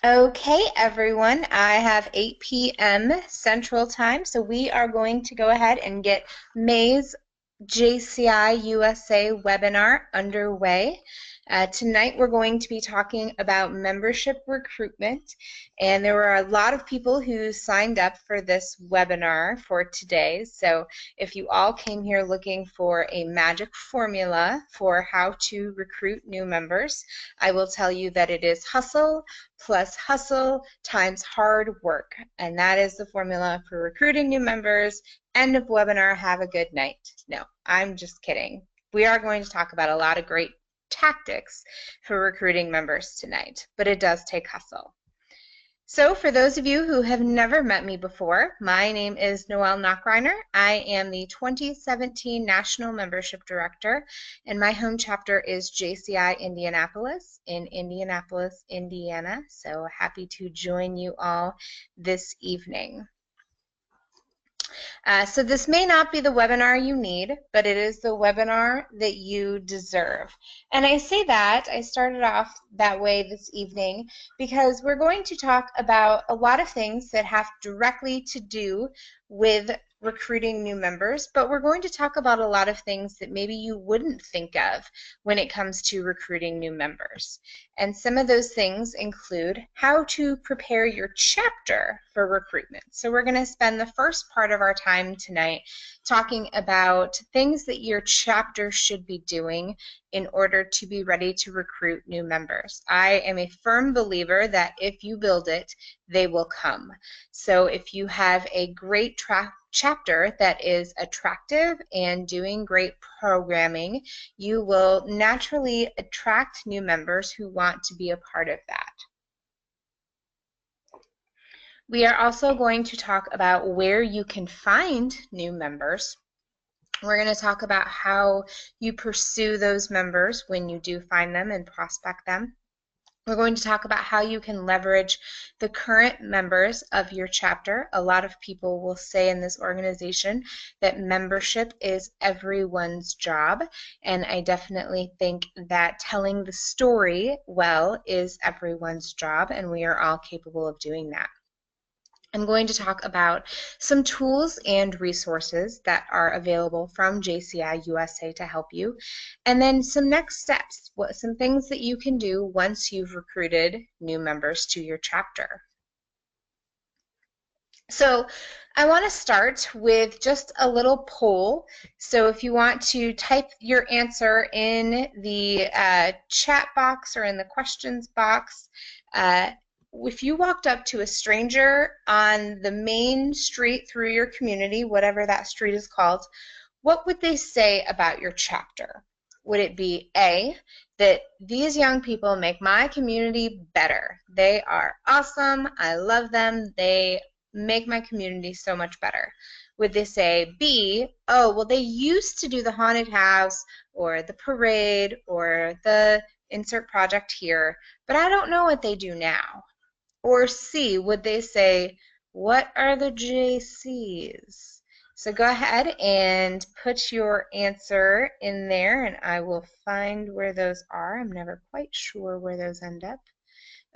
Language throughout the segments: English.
Okay, everyone, I have 8 p.m. Central Time, so we are going to go ahead and get May's JCI USA webinar underway. Tonight we're going to be talking about membership recruitment, and there were a lot of people who signed up for this webinar for today. So if you all came here looking for a magic formula for how to recruit new members, I will tell you that it is hustle plus hustle times hard work, and that is the formula for recruiting new members. End of webinar, have a good night. No, I'm just kidding. We are going to talk about a lot of great tactics for recruiting members tonight, but it does take hustle. So for those of you who have never met me before, my name is Noelle Knockreiner. I am the 2017 National Membership Director, and my home chapter is JCI Indianapolis in Indianapolis, Indiana. So happy to join you all this evening. So this may not be the webinar you need, but it is the webinar that you deserve. And I say that, I started off that way this evening because we're going to talk about a lot of things that have directly to do with recruiting new members, but we're going to talk about a lot of things that maybe you wouldn't think of when it comes to recruiting new members. And some of those things include how to prepare your chapter for recruitment. So we're going to spend the first part of our time tonight talking about things that your chapter should be doing in order to be ready to recruit new members. I am a firm believer that if you build it, they will come. So if you have a great chapter that is attractive and doing great programming, you will naturally attract new members who want to be a part of that. We are also going to talk about where you can find new members. We're going to talk about how you pursue those members when you do find them and prospect them. We're going to talk about how you can leverage the current members of your chapter. A lot of people will say in this organization that membership is everyone's job, and I definitely think that telling the story well is everyone's job, and we are all capable of doing that. I'm going to talk about some tools and resources that are available from JCI USA to help you, and then some next steps, some things that you can do once you've recruited new members to your chapter. So I want to start with just a little poll. So if you want to type your answer in the chat box or in the questions box, if you walked up to a stranger on the main street through your community, whatever that street is called, what would they say about your chapter? Would it be A, that these young people make my community better? They are awesome. I love them. They make my community so much better. Would they say B, oh, well, they used to do the haunted house or the parade or the insert project here, but I don't know what they do now? Or C, would they say, what are the JCs? So go ahead and put your answer in there, and I will find where those are. I'm never quite sure where those end up.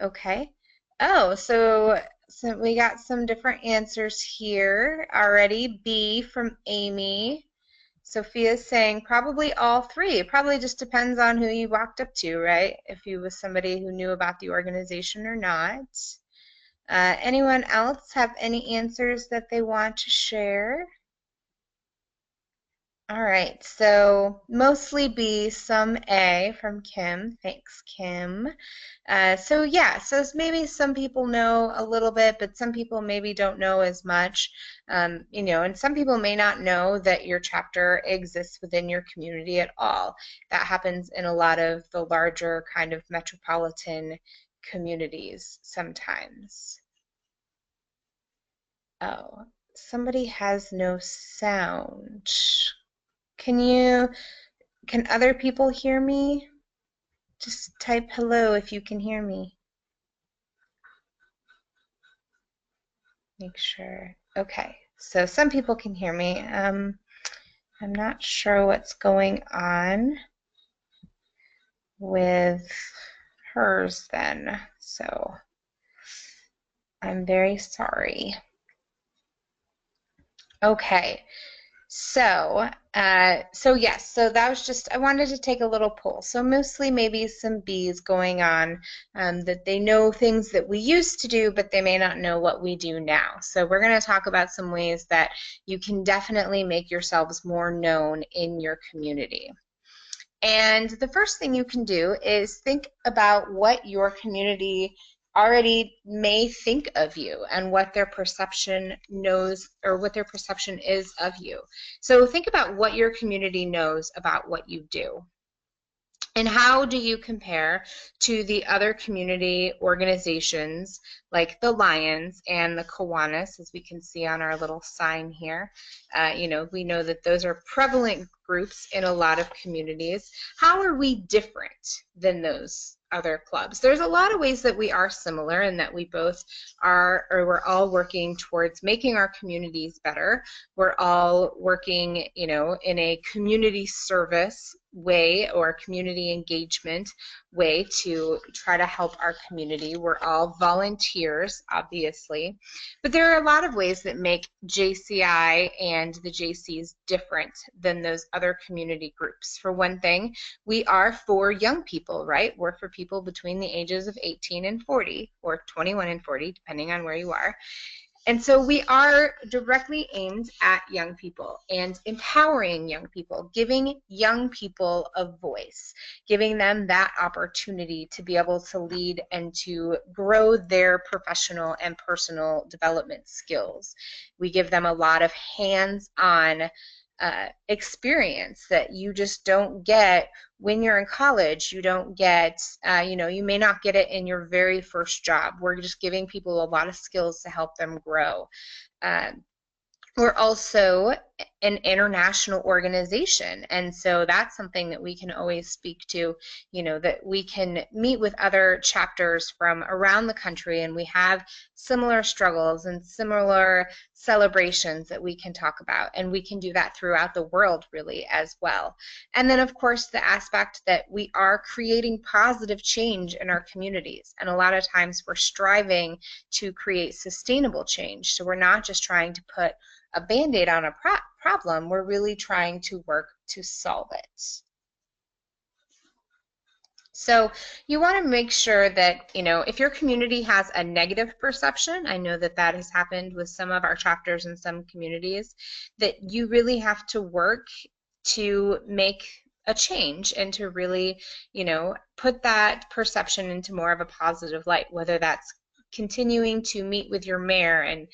Okay. Oh, so we got some different answers here already. B from Amy. Sophia's saying probably all three. It probably just depends on who you walked up to, right? If you was somebody who knew about the organization or not. Anyone else have any answers that they want to share? All right, so mostly B, some A from Kim. Thanks, Kim. So yeah, so maybe some people know a little bit, but some people maybe don't know as much. And some people may not know that your chapter exists within your community at all. That happens in a lot of the larger kind of metropolitan communities sometimes. Oh, somebody has no sound. Can other people hear me? Just type hello if you can hear me. Make sure. Okay, so some people can hear me. I'm not sure what's going on with hers then. So I'm very sorry. Okay. So yes, so that was just, I wanted to take a little poll. So mostly maybe some B's going on, that they know things that we used to do, but they may not know what we do now. So we're going to talk about some ways that you can definitely make yourselves more known in your community. And the first thing you can do is think about what your community already may think of you and what their perception knows or what their perception is of you. So think about what your community knows about what you do. And how do you compare to the other community organizations like the Lions and the Kiwanis, as we can see on our little sign here? We know that those are prevalent groups in a lot of communities. How are we different than those other clubs? There's a lot of ways that we are similar and that we both are, or we're all working towards making our communities better. We're all working, in a community service way or community engagement way to try to help our community. We're all volunteers, obviously, but there are a lot of ways that make JCI and the JCs different than those other community groups. For one thing, we are for young people, right? We're for people between the ages of 18 and 40, or 21 and 40, depending on where you are. And so we are directly aimed at young people and empowering young people, giving young people a voice, giving them that opportunity to be able to lead and to grow their professional and personal development skills. We give them a lot of hands-on experience that you just don't get when you're in college. You don't get, you may not get it in your very first job. We're just giving people a lot of skills to help them grow. We're also an international organization, and so that's something that we can always speak to, that we can meet with other chapters from around the country, and we have similar struggles and similar celebrations that we can talk about, and we can do that throughout the world really as well. And then of course the aspect that we are creating positive change in our communities, and a lot of times we're striving to create sustainable change. So we're not just trying to put a Band-Aid on a problem, we're really trying to work to solve it. So you want to make sure that, if your community has a negative perception, I know that that has happened with some of our chapters in some communities, that you really have to work to make a change and to really, put that perception into more of a positive light, whether that's continuing to meet with your mayor and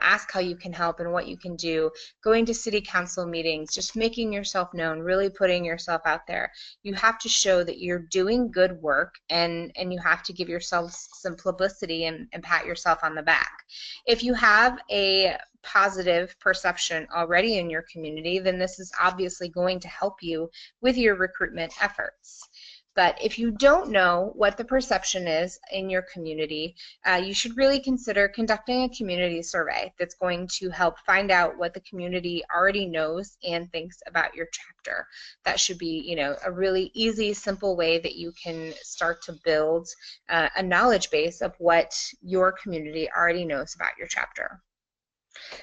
ask how you can help and what you can do, going to city council meetings, just making yourself known, really putting yourself out there. You have to show that you're doing good work, and you have to give yourself some publicity and pat yourself on the back. If you have a positive perception already in your community, then this is obviously going to help you with your recruitment efforts. But if you don't know what the perception is in your community, you should really consider conducting a community survey that's going to help find out what the community already knows and thinks about your chapter. That should be, a really easy, simple way that you can start to build a knowledge base of what your community already knows about your chapter.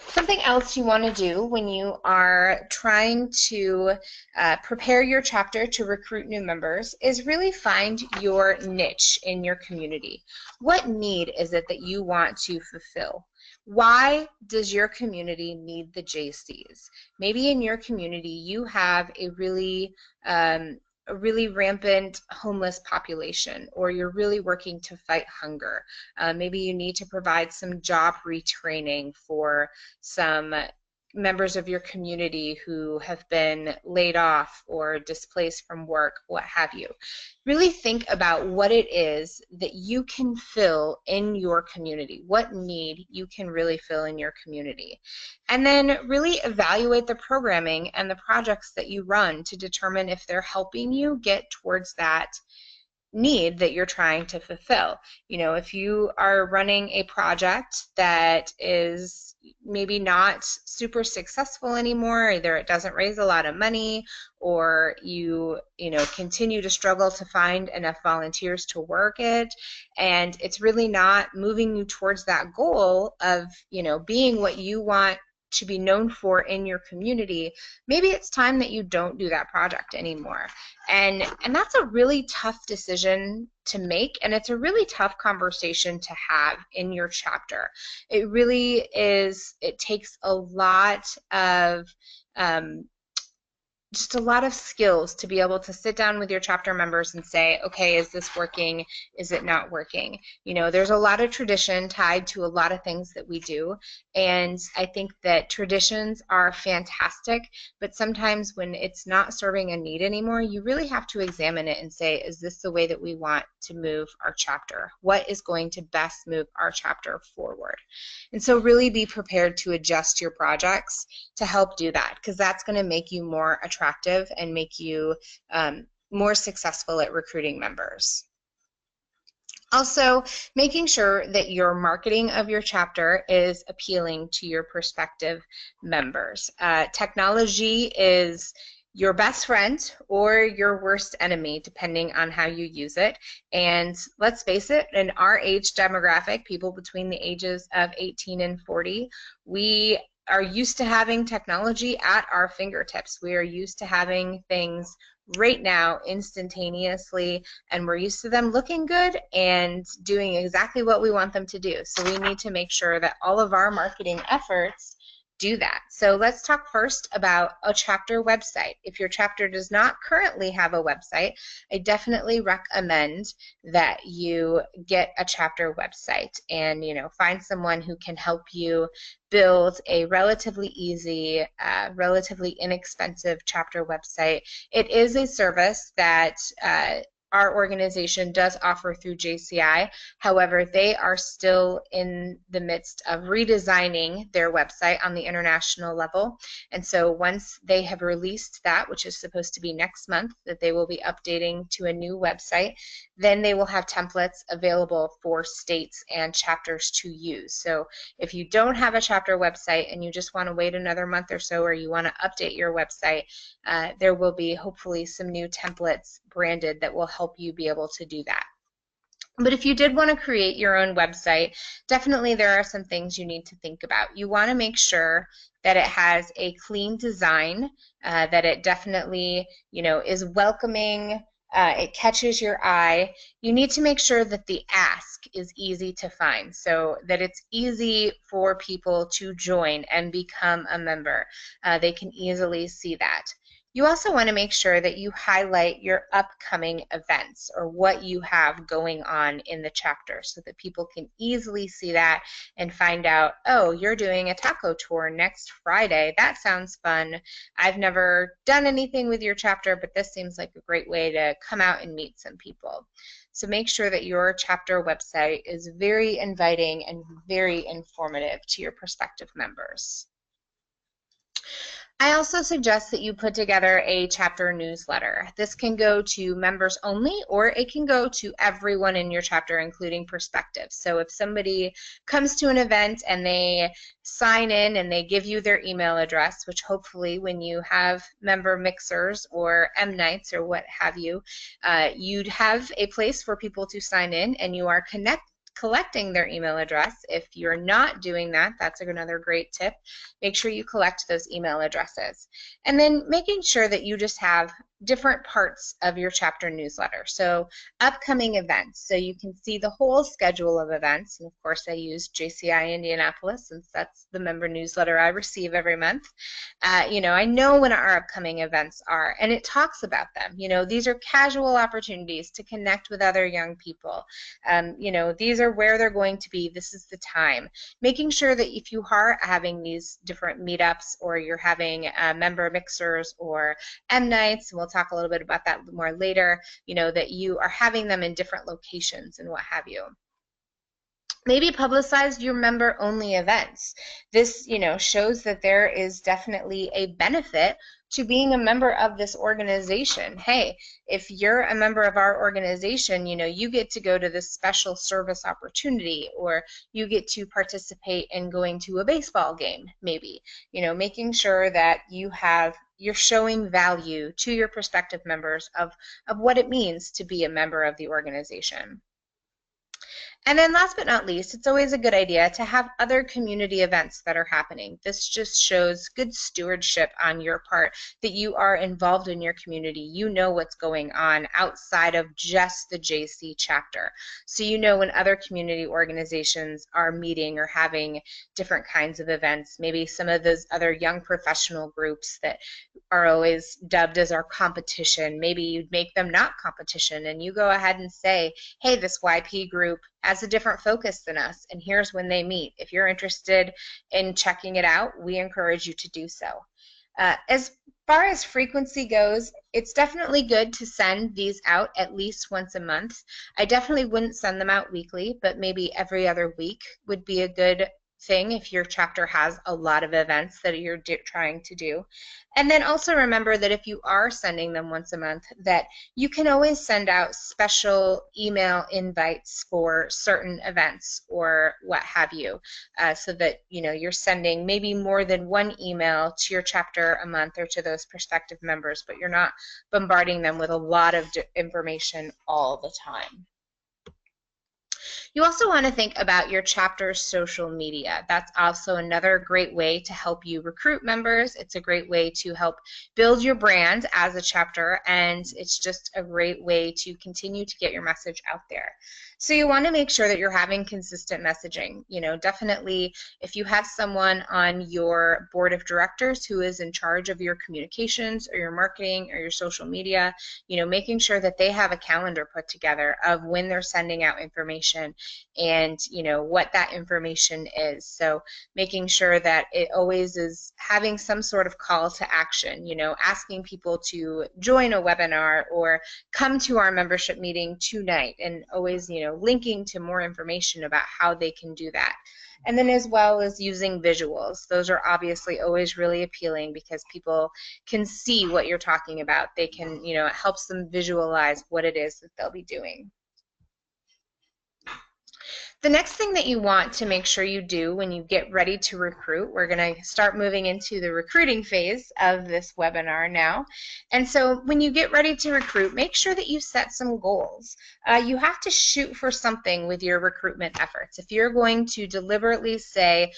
Something else you want to do when you are trying to prepare your chapter to recruit new members is really find your niche in your community. What need is it that you want to fulfill? Why does your community need the JCs? Maybe in your community you have a really rampant homeless population, or you're really working to fight hunger. Maybe you need to provide some job retraining for some members of your community who have been laid off or displaced from work, what have you. Really think about what it is that you can fill in your community, what need you can really fill in your community. And then really evaluate the programming and the projects that you run to determine if they're helping you get towards that need that you're trying to fulfill. You know, if you are running a project that is maybe not super successful anymore, either it doesn't raise a lot of money, or you continue to struggle to find enough volunteers to work it, and it's really not moving you towards that goal of, being what you want to be known for in your community, maybe it's time that you don't do that project anymore. And that's a really tough decision to make, and it's a really tough conversation to have in your chapter. It really is. It takes a lot of just a lot of skills to be able to sit down with your chapter members and say, okay, is this working? Is it not working? There's a lot of tradition tied to a lot of things that we do. And I think that traditions are fantastic, but sometimes when it's not serving a need anymore, you really have to examine it and say, is this the way that we want to move our chapter? What is going to best move our chapter forward? And so really be prepared to adjust your projects to help do that, because that's going to make you more attractive and make you more successful at recruiting members. Also, making sure that your marketing of your chapter is appealing to your prospective members. Technology is your best friend or your worst enemy, depending on how you use it. And let's face it, in our age demographic, people between the ages of 18 and 40, we are used to having technology at our fingertips. We are used to having things right now instantaneously, and we're used to them looking good and doing exactly what we want them to do. So we need to make sure that all of our marketing efforts do that. So let's talk first about a chapter website. If your chapter does not currently have a website, I definitely recommend that you get a chapter website and find someone who can help you build a relatively easy, relatively inexpensive chapter website. It is a service that our organization does offer through JCI. However, they are still in the midst of redesigning their website on the international level. And so once they have released that, which is supposed to be next month, that they will be updating to a new website, then they will have templates available for states and chapters to use. So if you don't have a chapter website and you just want to wait another month or so, or you want to update your website, there will be hopefully some new templates branded that will help you be able to do that. But if you did want to create your own website, definitely there are some things you need to think about. You want to make sure that it has a clean design, that it definitely, is welcoming, it catches your eye. You need to make sure that the ask is easy to find, so that it's easy for people to join and become a member. They can easily see that. You also want to make sure that you highlight your upcoming events or what you have going on in the chapter so that people can easily see that and find out, oh, you're doing a taco tour next Friday. That sounds fun. I've never done anything with your chapter, but this seems like a great way to come out and meet some people. So make sure that your chapter website is very inviting and very informative to your prospective members. I also suggest that you put together a chapter newsletter. This can go to members only, or it can go to everyone in your chapter, including prospectives. So if somebody comes to an event and they sign in and they give you their email address, which hopefully when you have member mixers or M-Nights or what have you, you'd have a place for people to sign in and you are collecting their email address. If you're not doing that, that's another great tip. Make sure you collect those email addresses. And then making sure that you just have different parts of your chapter newsletter. So upcoming events, so you can see the whole schedule of events. And of course I use JCI Indianapolis since that's the member newsletter I receive every month. I know when our upcoming events are, and it talks about them. These are casual opportunities to connect with other young people. These are where they're going to be. This is the time. Making sure that if you are having these different meetups, or you're having member mixers or M-Nights, and we'll talk a little bit about that more later, that you are having them in different locations and what have you. Maybe publicize your member-only events. This, shows that there is definitely a benefit to being a member of this organization. Hey, if you're a member of our organization, you get to go to this special service opportunity, or you get to participate in going to a baseball game, maybe. Making sure that you're showing value to your prospective members of what it means to be a member of the organization. And then last but not least, it's always a good idea to have other community events that are happening. This just shows good stewardship on your part, that you are involved in your community. You know what's going on outside of just the JC chapter. So you know when other community organizations are meeting or having different kinds of events, maybe some of those other young professional groups that are always dubbed as our competition, maybe you'd make them not competition, and you go ahead and say, hey, this YP group has a different focus than us, and here's when they meet. If you're interested in checking it out, we encourage you to do so. As far as frequency goes, it's definitely good to send these out at least once a month. I definitely wouldn't send them out weekly, but maybe every other week would be a good thing if your chapter has a lot of events that you're trying to do. And then also remember that if you are sending them once a month, that you can always send out special email invites for certain events or what have you, so that you're sending maybe more than one email to your chapter a month or to those prospective members, but you're not bombarding them with a lot of information all the time. You also want to think about your chapter's social media. That's also another great way to help you recruit members. It's a great way to help build your brand as a chapter, and it's just a great way to continue to get your message out there. So you want to make sure that you're having consistent messaging. Definitely if you have someone on your board of directors who is in charge of your communications or your marketing or your social media, making sure that they have a calendar put together of when they're sending out information and what that information is. So making sure that it always is having some sort of call to action, asking people to join a webinar or come to our membership meeting tonight, and always linking to more information about how they can do that. And then as well as using visuals. Those are obviously always really appealing because people can see what you're talking about. They can, it helps them visualize what it is that they'll be doing. The next thing that you want to make sure you do when you get ready to recruit, we're going to start moving into the recruiting phase of this webinar now. And so when you get ready to recruit, make sure that you set some goals. You have to shoot for something with your recruitment efforts. If you're going to deliberately say,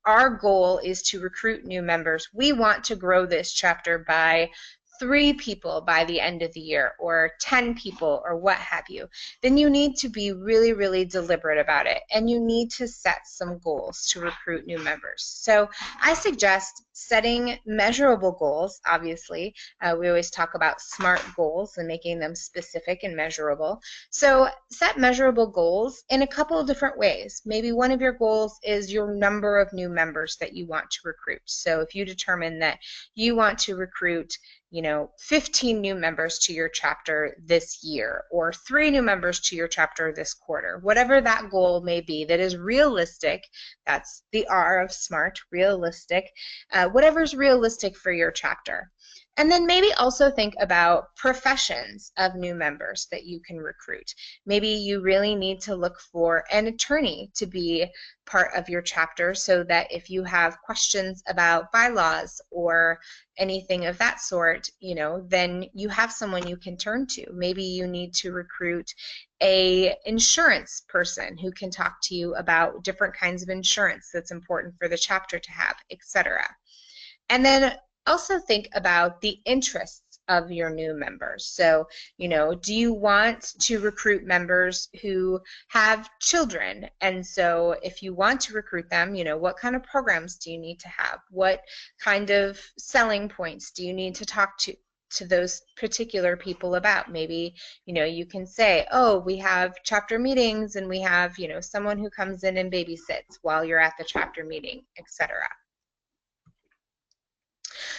our goal is to recruit new members, we want to grow this chapter by 3 people by the end of the year, or 10 people, or what have you, then you need to be really, really deliberate about it, and you need to set some goals to recruit new members. So I suggest setting measurable goals. Obviously, we always talk about SMART goals and making them specific and measurable. So set measurable goals in a couple of different ways. Maybe one of your goals is your number of new members that you want to recruit. So if you determine that you want to recruit 15 new members to your chapter this year, or 3 new members to your chapter this quarter, whatever that goal may be that is realistic. That's the R of SMART, realistic, whatever's realistic for your chapter. And then maybe also think about professions of new members that you can recruit. Maybe you really need to look for an attorney to be part of your chapter, so that if you have questions about bylaws or anything of that sort, then you have someone you can turn to. Maybe you need to recruit an insurance person who can talk to you about different kinds of insurance that's important for the chapter to have, etc. And then also think about the interests of your new members. So, do you want to recruit members who have children? And so if you want to recruit them, what kind of programs do you need to have? What kind of selling points do you need to talk to those particular people about? Maybe, you can say, oh, we have chapter meetings and we have, someone who comes in and babysits while you're at the chapter meeting, etc.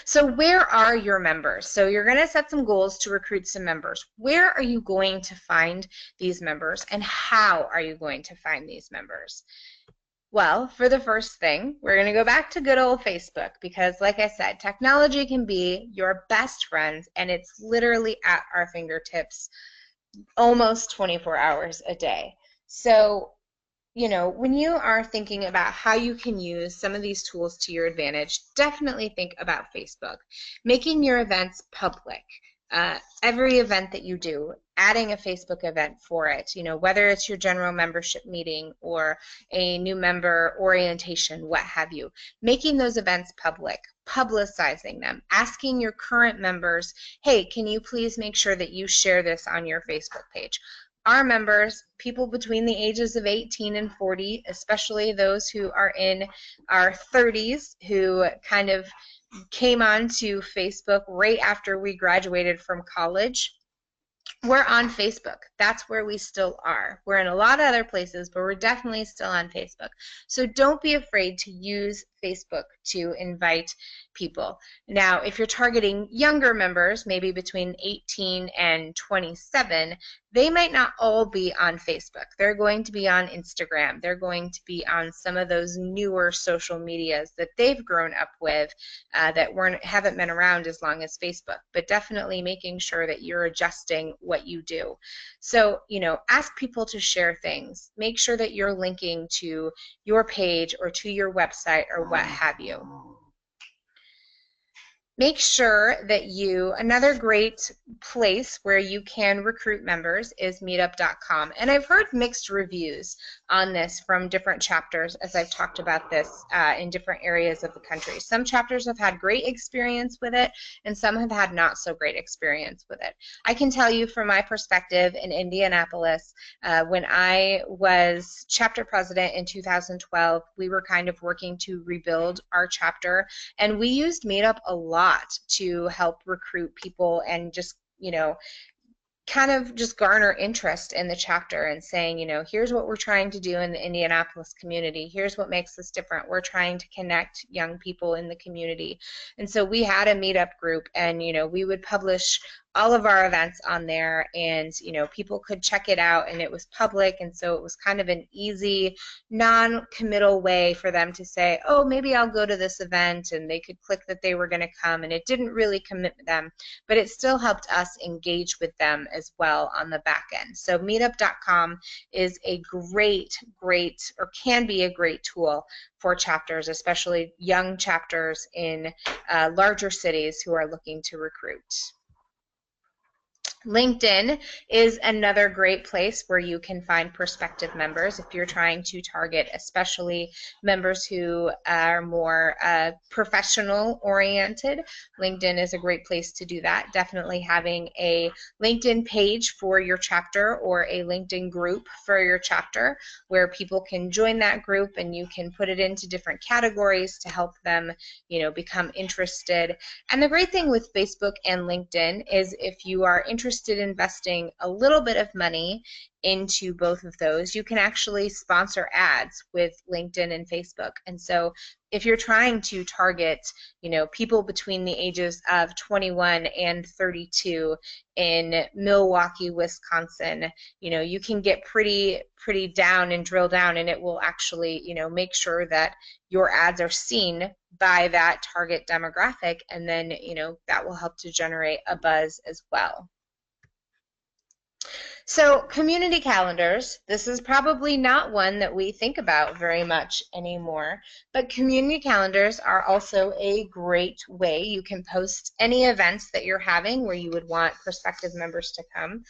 So where are your members? So you're going to set some goals to recruit some members. Where are you going to find these members, and how are you going to find these members? Well, for the first thing, we're going to go back to good old Facebook because, like I said, technology can be your best friend, and it's literally at our fingertips almost 24 hours a day. So when you are thinking about how you can use some of these tools to your advantage, definitely think about Facebook. Making your events public. Every event that you do, adding a Facebook event for it, whether it's your general membership meeting or a new member orientation, what have you. Making those events public, publicizing them, asking your current members, hey, can you please make sure that you share this on your Facebook page? Our members, people between the ages of 18 and 40, especially those who are in our 30s, who kind of came onto Facebook right after we graduated from college, we're on Facebook. That's where we still are. We're in a lot of other places, but we're definitely still on Facebook. So don't be afraid to use Facebook to invite people. Now, if you're targeting younger members, maybe between 18 and 27, they might not all be on Facebook. They're going to be on Instagram. They're going to be on some of those newer social medias that they've grown up with that haven't been around as long as Facebook, but definitely making sure that you're adjusting what you do. So, ask people to share things. Make sure that you're linking to your page or to your website or what have you. Make sure that another great place where you can recruit members is meetup.com. And I've heard mixed reviews on this from different chapters as I've talked about this in different areas of the country. Some chapters have had great experience with it, and some have had not so great experience with it. I can tell you from my perspective in Indianapolis, when I was chapter president in 2012, we were kind of working to rebuild our chapter, and we used Meetup a lot to help recruit people and just, kind of just garner interest in the chapter and saying, here's what we're trying to do in the Indianapolis community. Here's what makes us different. We're trying to connect young people in the community. And so we had a meetup group, and, we would publish all of our events on there, and people could check it out, and it was public, and so it was kind of an easy, non-committal way for them to say, oh, maybe I'll go to this event, and they could click that they were going to come, and it didn't really commit them, but it still helped us engage with them as well on the back end. So meetup.com is a great, or can be a great tool for chapters, especially young chapters in larger cities who are looking to recruit. LinkedIn is another great place where you can find prospective members if you're trying to target especially members who are more professional oriented. LinkedIn is a great place to do that. Definitely having a LinkedIn page for your chapter or a LinkedIn group for your chapter where people can join that group, and you can put it into different categories to help them, become interested. And the great thing with Facebook and LinkedIn is if you are interested in investing a little bit of money into both of those, you can actually sponsor ads with LinkedIn and Facebook. And so if you're trying to target, people between the ages of 21 and 32 in Milwaukee, Wisconsin, you can get pretty down and drill down, and it will actually, make sure that your ads are seen by that target demographic, and then, that will help to generate a buzz as well. So community calendars, this is probably not one that we think about very much anymore, but community calendars are also a great way. You can post any events that you're having where you would want prospective members to come.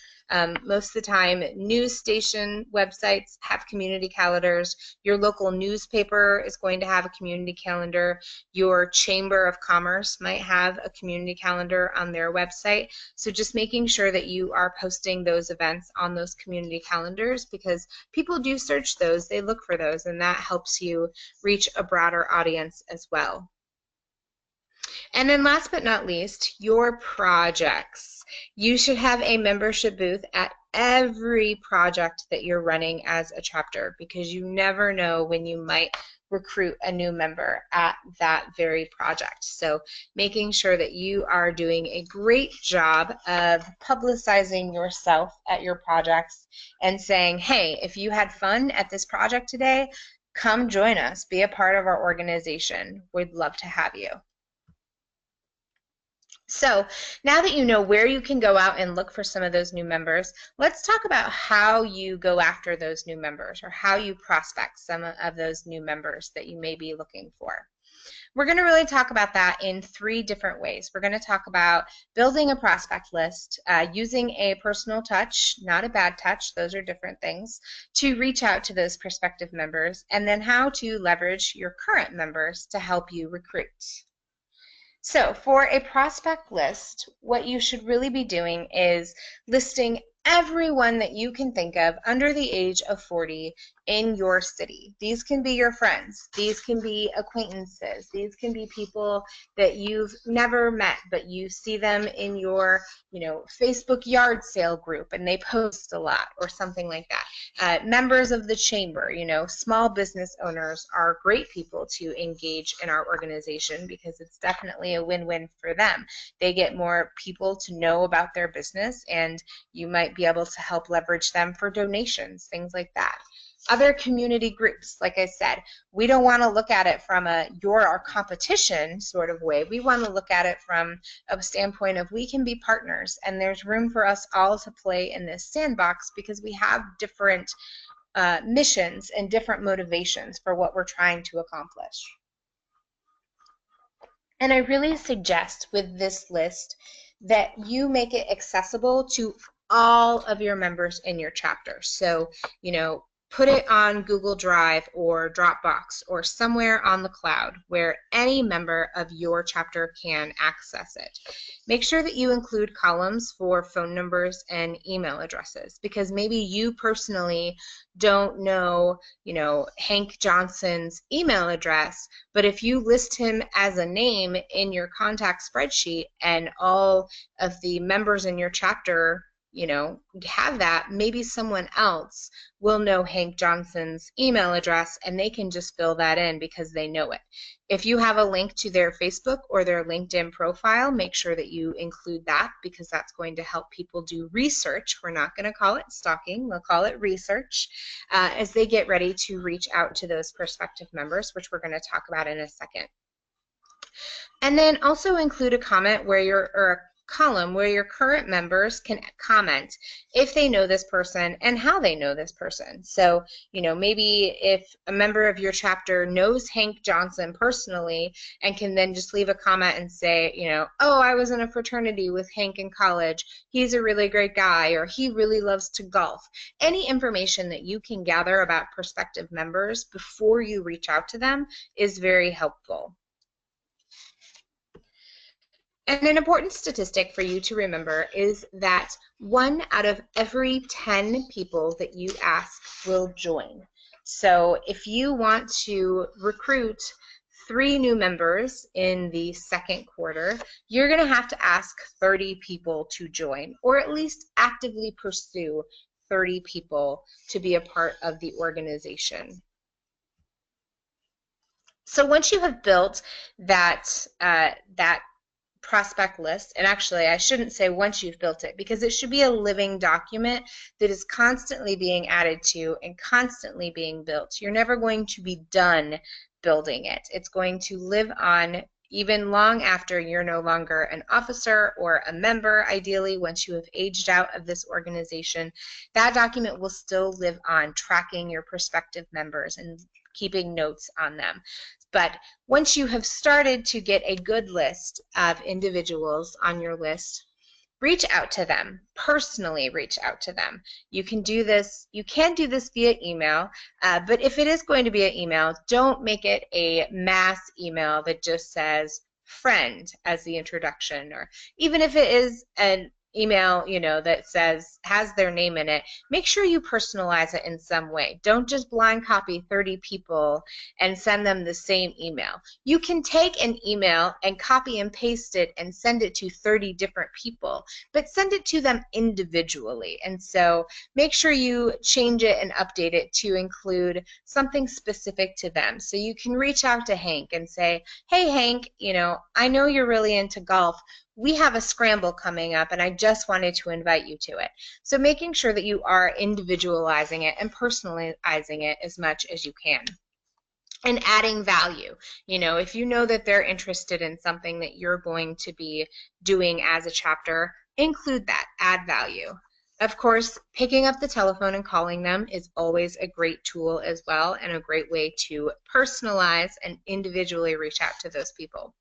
Most of the time, news station websites have community calendars. Your local newspaper is going to have a community calendar. Your Chamber of Commerce might have a community calendar on their website. So just making sure that you are posting those events on those community calendars, because people do search those, they look for those, and that helps you reach a broader audience as well. And then last but not least, your projects. You should have a membership booth at every project that you're running as a chapter, because you never know when you might recruit a new member at that very project. So making sure that you are doing a great job of publicizing yourself at your projects and saying, hey, if you had fun at this project today, come join us, be a part of our organization. We'd love to have you. So now that you know where you can go out and look for some of those new members, let's talk about how you go after those new members, or how you prospect some of those new members that you may be looking for. We're going to really talk about that in 3 different ways. We're going to talk about building a prospect list, using a personal touch, not a bad touch, those are different things, to reach out to those prospective members, and then how to leverage your current members to help you recruit. So for a prospect list, what you should really be doing is listing everyone that you can think of under the age of 40 in your city. These can be your friends, these can be acquaintances, these can be people that you've never met, but you see them in your, Facebook yard sale group and they post a lot, or something like that. Members of the chamber, small business owners are great people to engage in our organization, because it's definitely a win-win for them. They get more people to know about their business, and you might be able to help leverage them for donations, things like that. Other community groups, like I said, we don't want to look at it from a you're our competition sort of way. We want to look at it from a standpoint of we can be partners, and there's room for us all to play in this sandbox, because we have different missions and different motivations for what we're trying to accomplish. And I really suggest with this list that you make it accessible to all of your members in your chapter. So, put it on Google Drive or Dropbox or somewhere on the cloud where any member of your chapter can access it. Make sure that you include columns for phone numbers and email addresses, because maybe you personally don't know, Hank Johnson's email address, but if you list him as a name in your contact spreadsheet and all of the members in your chapter have that, maybe someone else will know Hank Johnson's email address and they can just fill that in because they know it. If you have a link to their Facebook or their LinkedIn profile, make sure that you include that, because that's going to help people do research. We're not going to call it stalking, we'll call it research, as they get ready to reach out to those prospective members, which we're going to talk about in a second. And then also include a comment or a column where your current members can comment if they know this person and how they know this person. So, maybe if a member of your chapter knows Hank Johnson personally and can then just leave a comment and say, oh, I was in a fraternity with Hank in college. He's a really great guy, or he really loves to golf. Any information that you can gather about prospective members before you reach out to them is very helpful. And an important statistic for you to remember is that 1 out of every 10 people that you ask will join. So if you want to recruit 3 new members in the second quarter, you're going to have to ask 30 people to join, or at least actively pursue 30 people to be a part of the organization. So once you have built that prospect list, and actually I shouldn't say once you've built it, because it should be a living document that is constantly being added to and constantly being built. You're never going to be done building it. It's going to live on even long after you're no longer an officer or a member. Ideally, once you have aged out of this organization, that document will still live on, tracking your prospective members and keeping notes on them. But once you have started to get a good list of individuals on your list, reach out to them, personally reach out to them. You can do this via email, but if it is going to be an email, don't make it a mass email that just says friend as the introduction, or even if it is an email, that has their name in it, make sure you personalize it in some way. Don't just blind copy 30 people and send them the same email. You can take an email and copy and paste it and send it to 30 different people, but send it to them individually. And so make sure you change it and update it to include something specific to them. So you can reach out to Hank and say, hey Hank, I know you're really into golf. We have a scramble coming up and I just wanted to invite you to it. So making sure that you are individualizing it and personalizing it as much as you can. And adding value. If you know that they're interested in something that you're going to be doing as a chapter, include that, add value. Of course, picking up the telephone and calling them is always a great tool as well, and a great way to personalize and individually reach out to those people.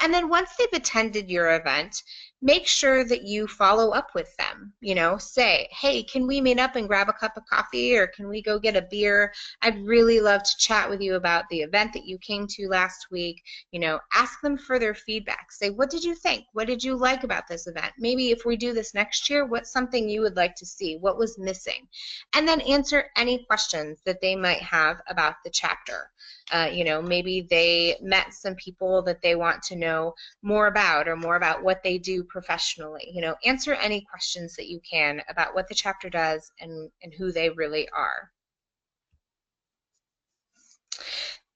And then once they've attended your event, make sure that you follow up with them. Say, hey, can we meet up and grab a cup of coffee, or can we go get a beer? I'd really love to chat with you about the event that you came to last week. Ask them for their feedback. Say, what did you think? What did you like about this event? Maybe if we do this next year, what's something you would like to see? What was missing? And then answer any questions that they might have about the chapter. Maybe they met some people that they want to know more about, or more about what they do professionally. Answer any questions that you can about what the chapter does and who they really are.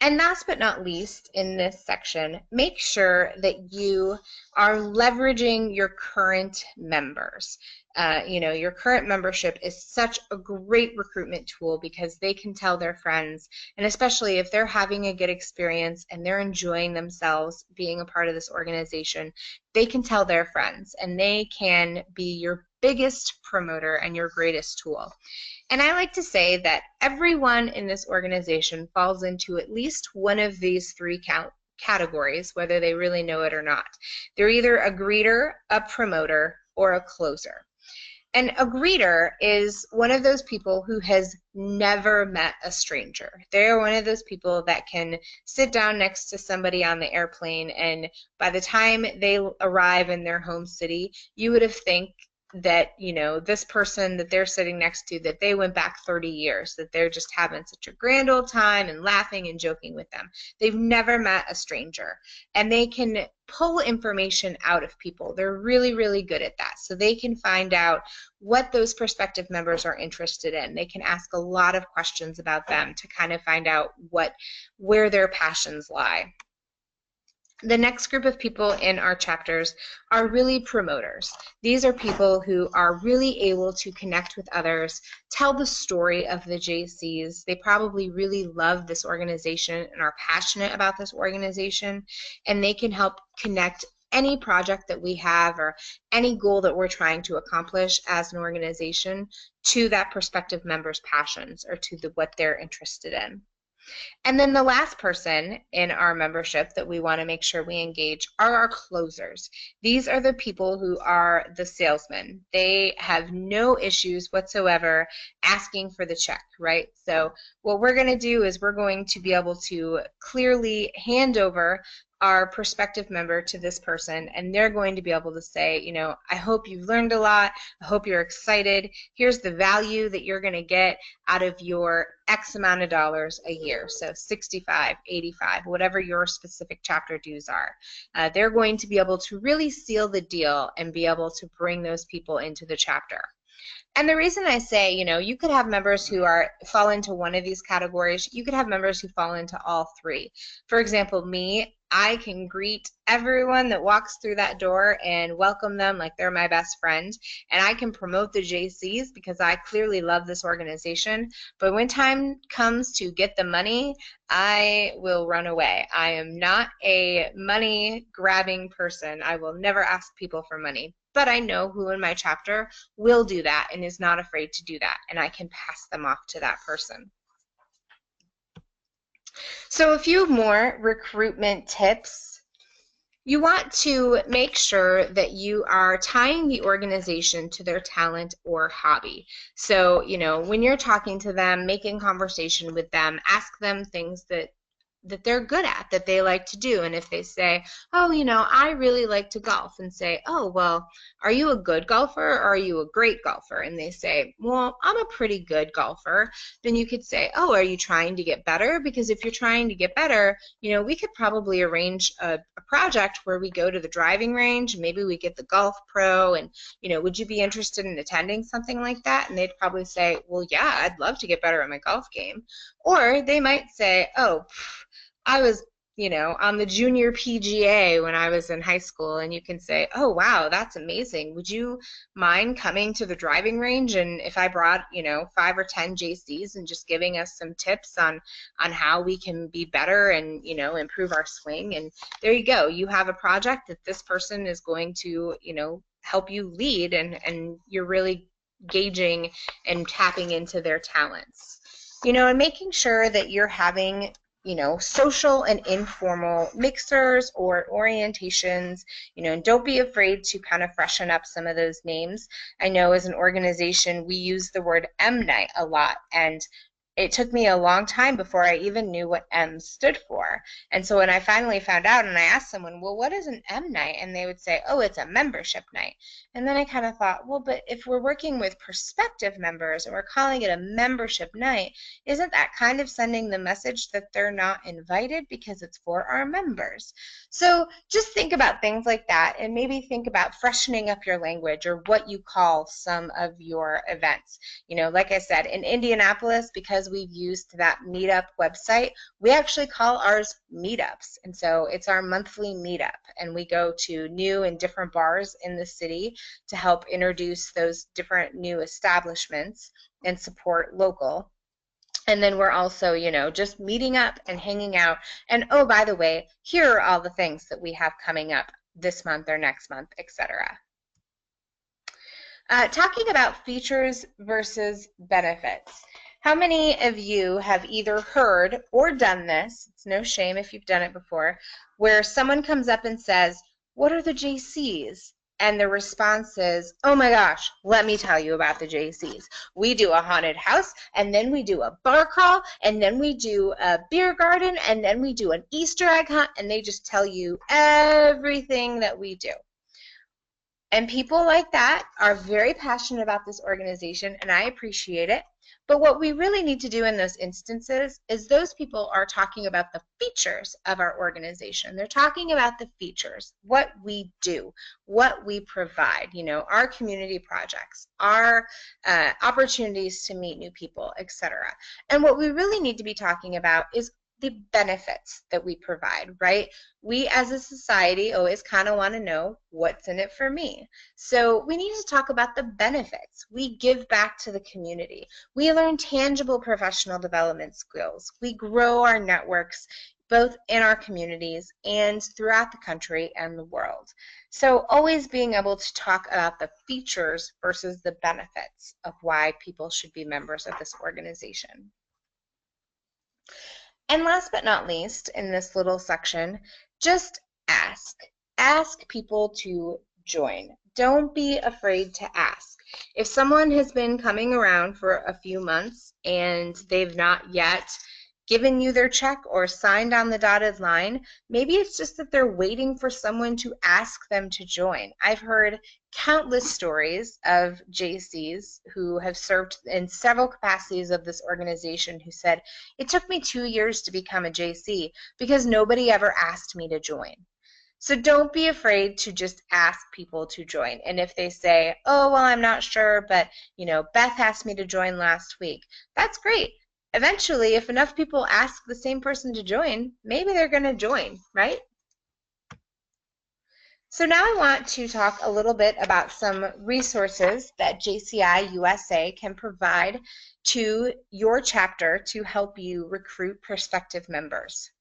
And last but not least in this section, make sure that you are leveraging your current members. Your current membership is such a great recruitment tool because they can tell their friends, and especially if they're having a good experience and they're enjoying themselves being a part of this organization, they can tell their friends, and they can be your biggest promoter and your greatest tool. And I like to say that everyone in this organization falls into at least one of these three categories, whether they really know it or not. They're either a greeter, a promoter, or a closer. And a greeter is one of those people who has never met a stranger. They're one of those people that can sit down next to somebody on the airplane, and by the time they arrive in their home city, you would have think that, this person that they're sitting next to, that they went back 30 years, that they're just having such a grand old time and laughing and joking with them. They've never met a stranger, and they can pull information out of people. They're really, really good at that. So they can find out what those prospective members are interested in. They can ask a lot of questions about them to kind of find out where their passions lie. The next group of people in our chapters are really promoters. These are people who are really able to connect with others, tell the story of the JCs. They probably really love this organization and are passionate about this organization, and they can help connect any project that we have or any goal that we're trying to accomplish as an organization to that prospective member's passions, or to what they're interested in. And then the last person in our membership that we want to make sure we engage are our closers. These are the people who are the salesmen. They have no issues whatsoever asking for the check, right? So what we're going to do is we're going to be able to clearly hand over our prospective member to this person, and they're going to be able to say, I hope you've learned a lot. I hope you're excited. Here's the value that you're going to get out of your X amount of dollars a year. So 65, 85, whatever your specific chapter dues are. They're going to be able to really seal the deal and be able to bring those people into the chapter. And the reason I say, you could have members who fall into one of these categories. You could have members who fall into all three. For example, me, I can greet everyone that walks through that door and welcome them like they're my best friend. And I can promote the JCs because I clearly love this organization. But when time comes to get the money, I will run away. I am not a money-grabbing person. I will never ask people for money. But I know who in my chapter will do that and is not afraid to do that, and I can pass them off to that person. So a few more recruitment tips. You want to make sure that you are tying the organization to their talent or hobby. So, when you're talking to them, making conversation with them, ask them things that that they're good at, that they like to do. And if they say, oh, I really like to golf, and say, oh, well, are you a good golfer or are you a great golfer? And they say, well, I'm a pretty good golfer. Then you could say, oh, are you trying to get better? Because if you're trying to get better, we could probably arrange a project where we go to the driving range and maybe we get the golf pro, and would you be interested in attending something like that? And they'd probably say, well, yeah, I'd love to get better at my golf game. Or they might say, oh, I was on the junior PGA when I was in high school. And you can say, oh, wow, that's amazing. Would you mind coming to the driving range? And if I brought, 5 or 10 JCs and just giving us some tips on how we can be better and, improve our swing. And there you go. You have a project that this person is going to, help you lead, and you're really gauging and tapping into their talents. And making sure that you're having social and informal mixers or orientations, and don't be afraid to kind of freshen up some of those names. I know as an organization, we use the word M Night a lot, and it took me a long time before I even knew what M stood for. And so when I finally found out and I asked someone, well, what is an M night? And they would say, oh, it's a membership night. And then I kind of thought, well, but if we're working with prospective members and we're calling it a membership night, isn't that kind of sending the message that they're not invited because it's for our members? So just think about things like that, and maybe think about freshening up your language or what you call some of your events. Like I said, in Indianapolis, because we've used that meetup website, we actually call ours meetups. And so it's our monthly meetup, and we go to new and different bars in the city to help introduce those different new establishments and support local. And then we're also, just meeting up and hanging out. And oh, by the way, here are all the things that we have coming up this month or next month, etc. Talking about features versus benefits. How many of you have either heard or done this, it's no shame if you've done it before, where someone comes up and says, what are the JCs? And the response is, oh my gosh, let me tell you about the JCs. We do a haunted house, and then we do a bar crawl, and then we do a beer garden, and then we do an Easter egg hunt, and they just tell you everything that we do. And people like that are very passionate about this organization, and I appreciate it. But what we really need to do in those instances is those people are talking about the features of our organization. They're talking about the features, what we do, what we provide, our community projects, our opportunities to meet new people, etc. And what we really need to be talking about is the benefits that we provide, right? We as a society always kind of want to know what's in it for me. So we need to talk about the benefits. We give back to the community. We learn tangible professional development skills. We grow our networks both in our communities and throughout the country and the world. So always being able to talk about the features versus the benefits of why people should be members of this organization. And last but not least, in this little section, just ask. Ask people to join. Don't be afraid to ask. If someone has been coming around for a few months and they've not yet given you their check or signed on the dotted line, maybe it's just that they're waiting for someone to ask them to join. I've heard countless stories of JCs who have served in several capacities of this organization who said, it took me 2 years to become a JC because nobody ever asked me to join. So don't be afraid to just ask people to join. And if they say, oh, well, I'm not sure, but Beth asked me to join last week, that's great. Eventually, if enough people ask the same person to join, maybe they're going to join, right? So now I want to talk a little bit about some resources that JCI USA can provide to your chapter to help you recruit prospective members.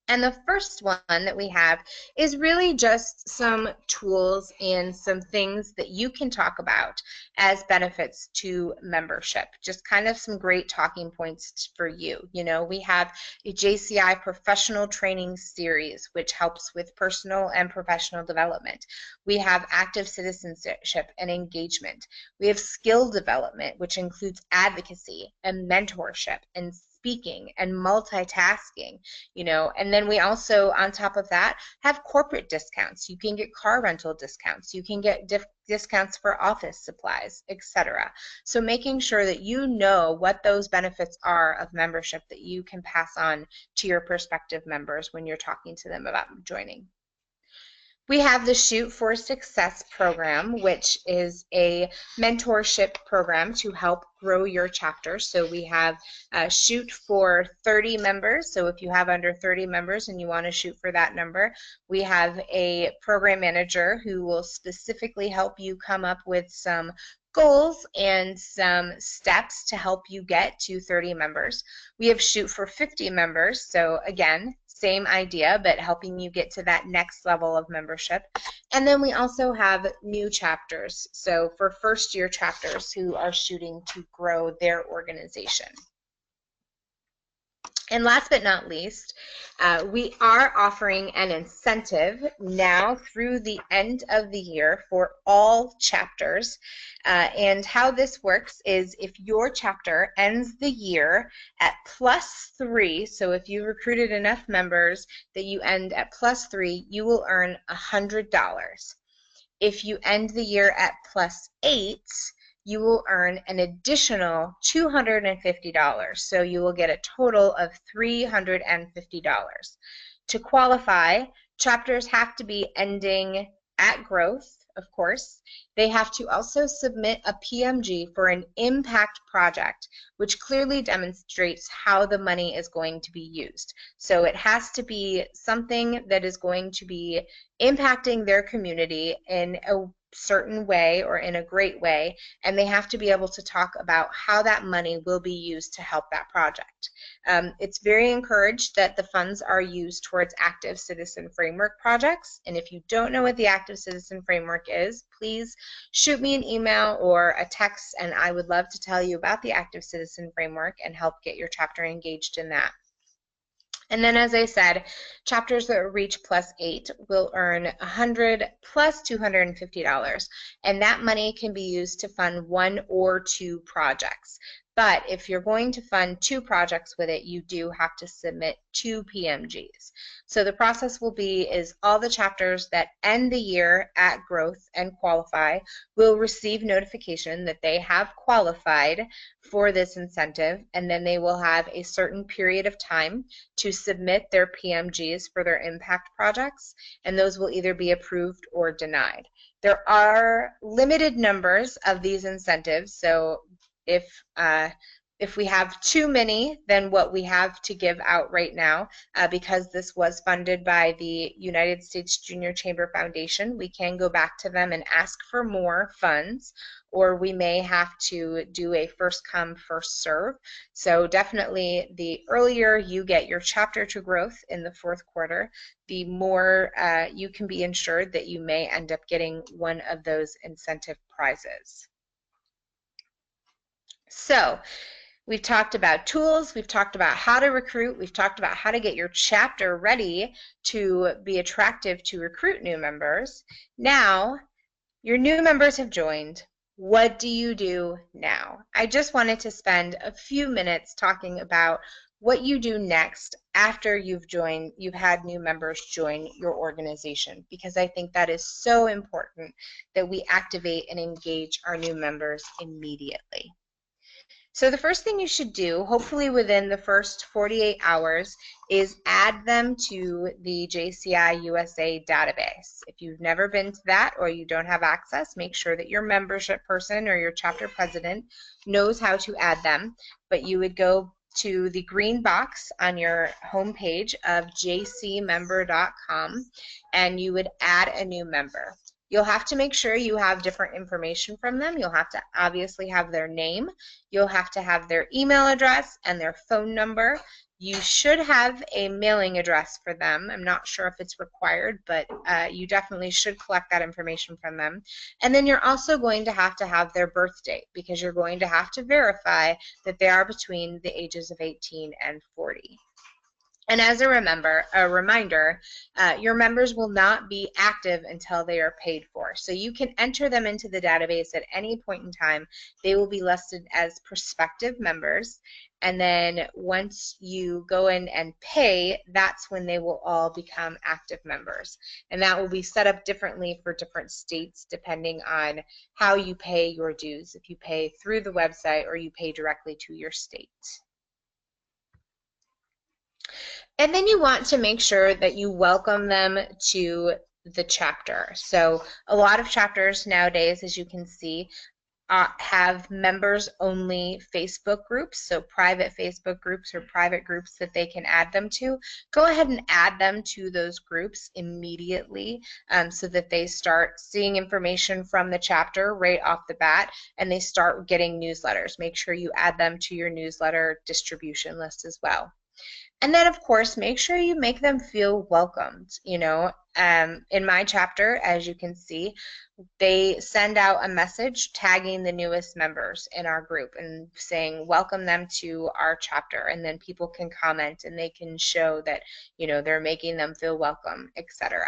And the first one that we have is really just some tools and some things that you can talk about as benefits to membership. Just kind of some great talking points for you. We have a JCI professional training series, which helps with personal and professional development. We have active citizenship and engagement. We have skill development, which includes advocacy and mentorship and speaking and multitasking, you know. And then we also, on top of that, have corporate discounts. You can get car rental discounts. You can get discounts for office supplies, etc. So making sure that you know what those benefits are of membership that you can pass on to your prospective members when you're talking to them about joining. We have the Shoot for Success program, which is a mentorship program to help grow your chapter. So we have Shoot for 30 members. So if you have under 30 members and you want to shoot for that number, we have a program manager who will specifically help you come up with some goals and some steps to help you get to 30 members. We have Shoot for 50 members. So again, same idea, but helping you get to that next level of membership. And then we also have new chapters. So for first year chapters who are shooting to grow their organization. And last but not least, we are offering an incentive now through the end of the year for all chapters. And how this works is if your chapter ends the year at +3, so if you recruited enough members that you end at +3, you will earn $100. If you end the year at +8, you will earn an additional $250. So you will get a total of $350. To qualify, chapters have to be ending at growth, of course. They have to also submit a PMG for an impact project, which clearly demonstrates how the money is going to be used. So it has to be something that is going to be impacting their community in a certain way or in a great way, and they have to be able to talk about how that money will be used to help that project. It's very encouraged that the funds are used towards active citizen framework projects, and if you don't know what the active citizen framework is, please shoot me an email or a text, and I would love to tell you about the active citizen framework and help get your chapter engaged in that. And then, as I said, chapters that reach +8 will earn $100 plus $250, and that money can be used to fund 1 or 2 projects. But if you're going to fund 2 projects with it, you do have to submit 2 PMGs. So the process will be is all the chapters that end the year at growth and qualify will receive notification that they have qualified for this incentive, and then they will have a certain period of time to submit their PMGs for their impact projects, and those will either be approved or denied. There are limited numbers of these incentives, so if we have too many than what we have to give out right now, because this was funded by the United States Junior Chamber Foundation, we can go back to them and ask for more funds, or we may have to do a first come, first serve. So definitely the earlier you get your chapter to growth in the 4th quarter, the more you can be ensured that you may end up getting one of those incentive prizes. So we've talked about tools, we've talked about how to recruit, we've talked about how to get your chapter ready to be attractive to recruit new members. Now, your new members have joined. What do you do now? I just wanted to spend a few minutes talking about what you do next after you've had new members join your organization, because I think that is so important that we activate and engage our new members immediately. So the first thing you should do, hopefully within the first 48 hours, is add them to the JCI USA database. If you've never been to that or you don't have access, make sure that your membership person or your chapter president knows how to add them. But you would go to the green box on your homepage of jcmember.com and you would add a new member. You'll have to make sure you have different information from them. You'll have to obviously have their name. You'll have to have their email address and their phone number. You should have a mailing address for them. I'm not sure if it's required, but you definitely should collect that information from them. And then you're also going to have their birth date, because you're going to have to verify that they are between the ages of 18 and 40. And as a reminder, your members will not be active until they are paid for. So you can enter them into the database at any point in time. They will be listed as prospective members. And then once you go in and pay, that's when they will all become active members. And that will be set up differently for different states depending on how you pay your dues, if you pay through the website or you pay directly to your state. And then you want to make sure that you welcome them to the chapter. So a lot of chapters nowadays, as you can see, have members-only Facebook groups, so private Facebook groups or private groups that they can add them to. Go ahead and add them to those groups immediately so that they start seeing information from the chapter right off the bat and they start getting newsletters. Make sure you add them to your newsletter distribution list as well. And then, of course, make sure you make them feel welcomed. You know, in my chapter, as you can see, they send out a message tagging the newest members in our group and saying, welcome them to our chapter. And then people can comment and they can show that, you know, they're making them feel welcome, etc.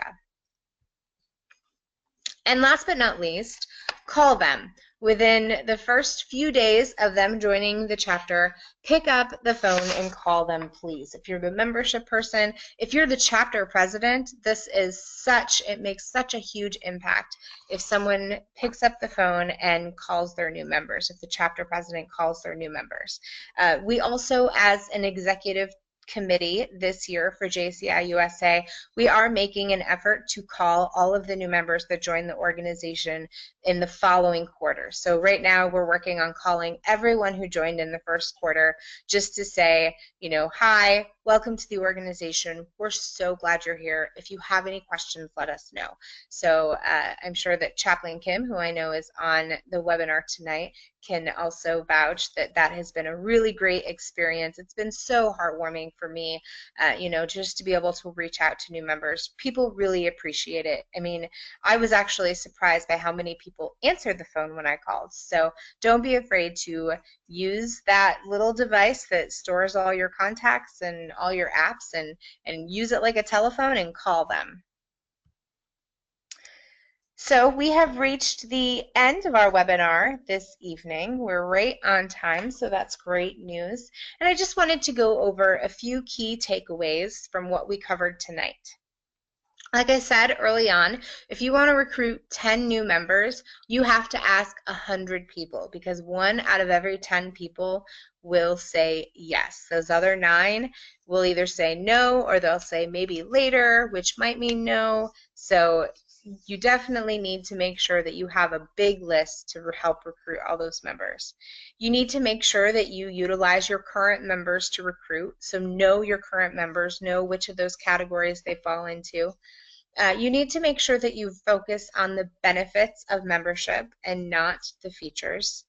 And last but not least, call them. Within the first few days of them joining the chapter, pick up the phone and call them, please. If you're the membership person, if you're the chapter president, it makes such a huge impact if someone picks up the phone and calls their new members, if the chapter president calls their new members. We also, as an executive committee this year for JCI USA, we are making an effort to call all of the new members that join the organization in the following quarter. So right now we're working on calling everyone who joined in the first quarter just to say, you know, hi, welcome to the organization. We're so glad you're here. If you have any questions, let us know. So I'm sure that Chaplain Kim, who I know is on the webinar tonight, can also vouch that that has been a really great experience. It's been so heartwarming for me, you know, just to be able to reach out to new members. People really appreciate it. I mean, I was actually surprised by how many people answered the phone when I called. So don't be afraid to use that little device that stores all your contacts and all your apps and use it like a telephone and call them. So we have reached the end of our webinar this evening. We're right on time, so that's great news. And I just wanted to go over a few key takeaways from what we covered tonight. Like I said early on, if you want to recruit 10 new members, you have to ask 100 people because 1 out of every 10 people will say yes. Those other 9 will either say no or they'll say maybe later, which might mean no. So you definitely need to make sure that you have a big list to help recruit all those members. You need to make sure that you utilize your current members to recruit. So know your current members, know which of those categories they fall into. You need to make sure that you focus on the benefits of membership and not the features.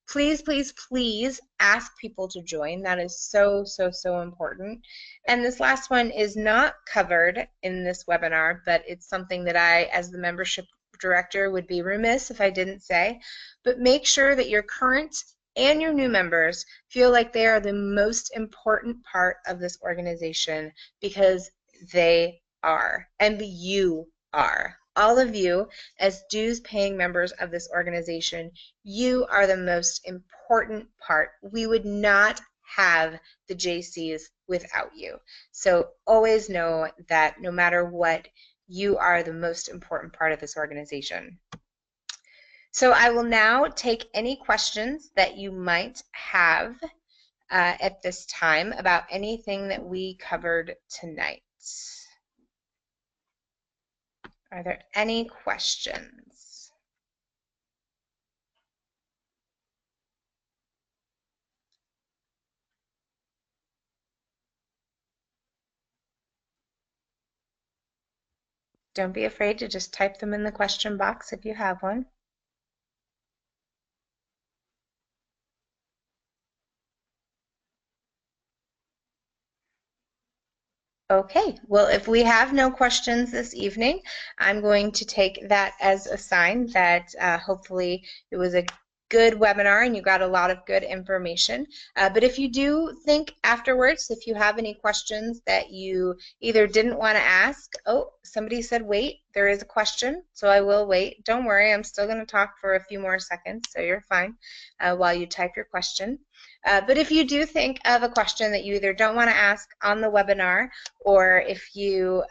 Please, please, please ask people to join. That is so, so, so important. And this last one is not covered in this webinar, but it's something that I, as the membership director, would be remiss if I didn't say. But make sure that your current and your new members feel like they are the most important part of this organization because they are, and you are. All of you, as dues-paying members of this organization, you are the most important part. We would not have the JCs without you. So always know that no matter what, you are the most important part of this organization. So I will now take any questions that you might have at this time about anything that we covered tonight. Are there any questions? Don't be afraid to just type them in the question box if you have one. Okay, well, if we have no questions this evening, I'm going to take that as a sign that hopefully it was a good webinar and you got a lot of good information. But if you do think afterwards, if you have any questions that you either didn't want to ask, oh, somebody said wait, there is a question, so I will wait. Don't worry, I'm still going to talk for a few more seconds, so you're fine while you type your question. But if you do think of a question that you either don't want to ask on the webinar, or if you,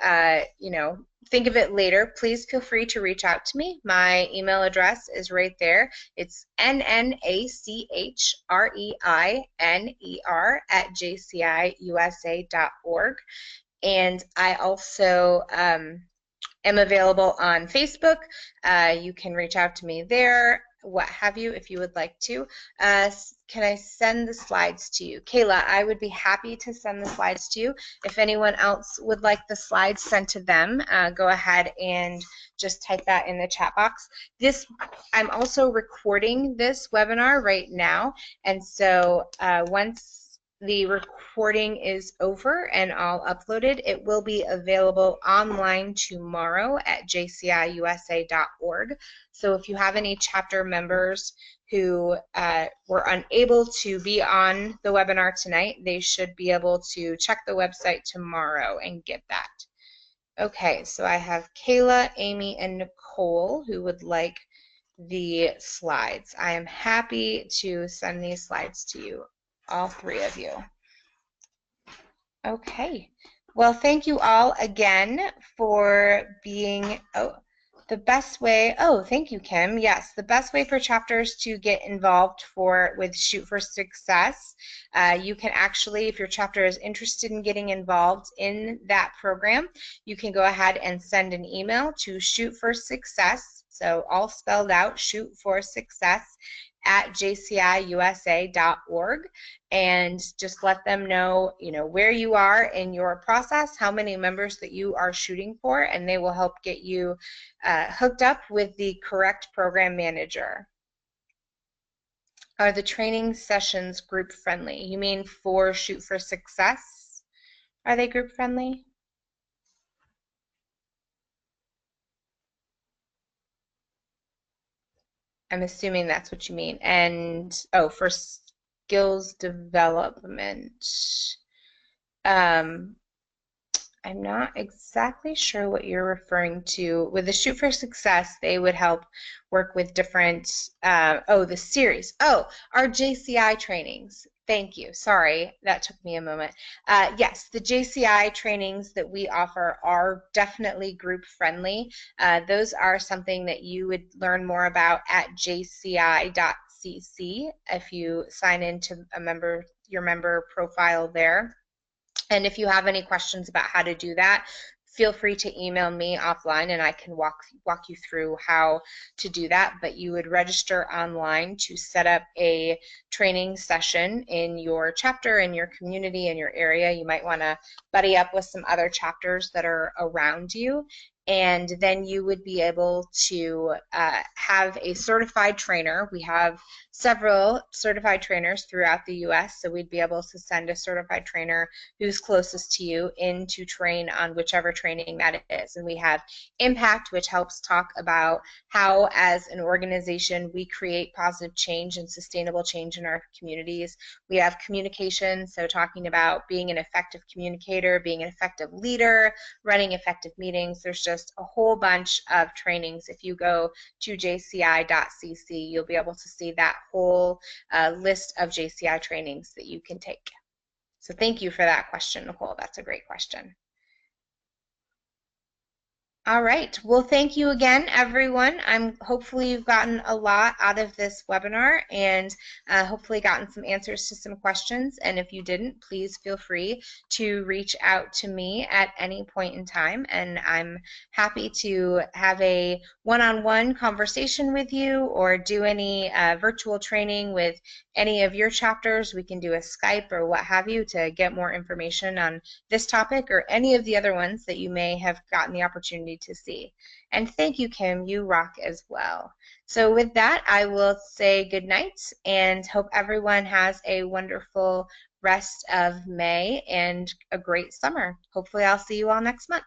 think of it later, please feel free to reach out to me. My email address is right there. It's nnachreiner@jciusa.org. And I also am available on Facebook. You can reach out to me there, what have you, if you would like to. Can I send the slides to you? Kayla, I would be happy to send the slides to you. If anyone else would like the slides sent to them, go ahead and just type that in the chat box. I'm also recording this webinar right now, and so once the recording is over and all uploaded, it will be available online tomorrow at jciusa.org. So if you have any chapter members who were unable to be on the webinar tonight, they should be able to check the website tomorrow and get that. Okay, so I have Kayla, Amy, and Nicole who would like the slides. I am happy to send these slides to you, all three of you. Okay, well, thank you all again for being, the best way, thank you, Kim. Yes, the best way for chapters to get involved with Shoot for Success, you can actually, if your chapter is interested in getting involved in that program, you can go ahead and send an email to Shoot for Success, so all spelled out, Shoot for Success, at jciusa.org, and just let them know, where you are in your process, how many members that you are shooting for, and they will help get you hooked up with the correct program manager. Are the training sessions group friendly? You mean for Shoot for Success? Are they group friendly? I'm assuming that's what you mean. And, for skills development. I'm not exactly sure what you're referring to. With the Shoot for Success, they would help work with different, the series. Our JCI trainings. Thank you. Sorry, that took me a moment. Yes, the JCI trainings that we offer are definitely group friendly. Those are something that you would learn more about at jci.cc if you sign into your member profile there. And if you have any questions about how to do that, feel free to email me offline and I can walk you through how to do that. But you would register online to set up a training session in your chapter, in your community, in your area. You might want to buddy up with some other chapters that are around you. And then you would be able to have a certified trainer. We have several certified trainers throughout the U.S., so we'd be able to send a certified trainer who's closest to you in to train on whichever training that is. And we have Impact, which helps talk about how, as an organization, we create positive change and sustainable change in our communities. We have Communication, so talking about being an effective communicator, being an effective leader, running effective meetings. There's just a whole bunch of trainings. If you go to jci.cc, you'll be able to see that whole list of JCI trainings that you can take. So thank you for that question, Nicole. That's a great question. All right. Well, thank you again, everyone. Hopefully you've gotten a lot out of this webinar and hopefully gotten some answers to some questions. And if you didn't, please feel free to reach out to me at any point in time. And I'm happy to have a one-on-one conversation with you or do any virtual training with any of your chapters. We can do a Skype or what have you to get more information on this topic or any of the other ones that you may have gotten the opportunity to see. And thank you, Kim. You rock as well. So with that, I will say good night and hope everyone has a wonderful rest of May and a great summer. Hopefully I'll see you all next month.